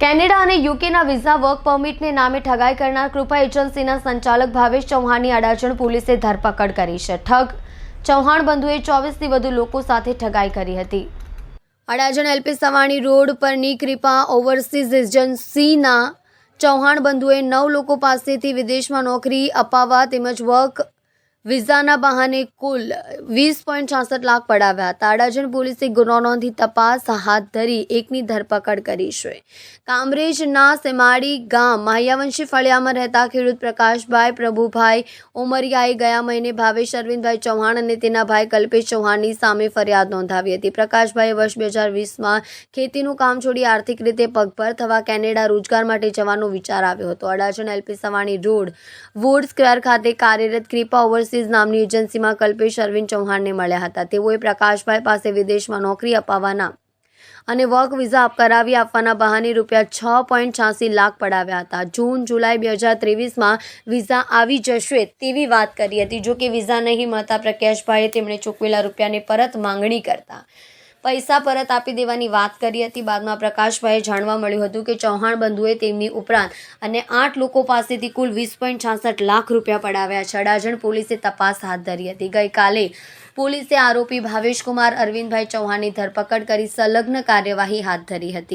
Canada અને યુકેના visa work પરમિટને નામે ઠગાઈ કરનાર કૃપા એજન્સીના સંચાલક ભાવેશ ચૌહાણની અડાજણ પોલીસે ધરપકડ કરી છે. ઠગ ચૌહાણ બંધુએ 24થી વધુ લોકો સાથે ઠગાઈ કરી હતી. અડાજણ એલપી સવાણી રોડ પરની કૃપા ઓવરસીઝ એજન્સીના ચૌહાણ બંધુએ 9 લોકો પાસેથી વિદેશમાં નોકરી અપાવવા તેમજ વર્ક વિઝાના બહાને કુલ 20.66 લાખ પડાવ્યા હતા. અડાજણ પોલીસે ગુનો નોંધી તપાસ હાથ ધરી એકની ધરપકડ કરી છે. કામરેજના સેમાડી ગામ માહ્યાવંશી ફળિયામાં રહેતા ખેડૂત પ્રકાશભાઈ પ્રભુભાઈ ઉમરિયાએ ગયા મહિને ભાવેશ અરવિંદભાઈ ચૌહાણ અને તેના ભાઈ કલ્પેશ ચૌહાણની સામે ફરિયાદ નોંધાવી હતી. પ્રકાશભાઈએ વર્ષ 2020માં ખેતીનું કામ છોડી આર્થિક રીતે પગભર થવા કેનેડા રોજગાર માટે જવાનો વિચાર આવ્યો હતો. Adajan LP Savani road wood square ખાતે કાર્યરત કૃપા ઓવરસીઝ નામની એજન્સીમાં કલ્પેશ અરવિંદ ચૌહાણને મળ્યા હતા. તેઓએ પ્રકાશભાઈ પાસે વિદેશમાં નોકરી અપાવવાના અને વર્ક વિઝા કરાવી આપવાના બહાને ₹6.86 લાખ પડાવ્યા હતા. જૂન જુલાઈ 2023માં વિઝા આવી જશે તેવી વાત કરી હતી. જો કે વિઝા નહીં મળતા પ્રકાશભાઈએ તેમણે ચૂકવેલા રૂપિયાની પરત માંગણી કરતા પૈસા પરત આપી દેવાની વાત કરી હતી. બાદમાં પ્રકાશભાઈએ જાણવા મળ્યું હતું કે ચૌહાણ બંધુએ તેમની ઉપરાંત અને 8 લોકો પાસેથી કુલ 20.66 લાખ રૂપિયા પડાવ્યા છે. અડાજણ પોલીસે તપાસ હાથ ધરી હતી. ગઈકાલે પોલીસે આરોપી ભાવેશકુમાર અરવિંદભાઈ ચૌહાણની ધરપકડ કરી સંલગ્ન કાર્યવાહી હાથ ધરી હતી.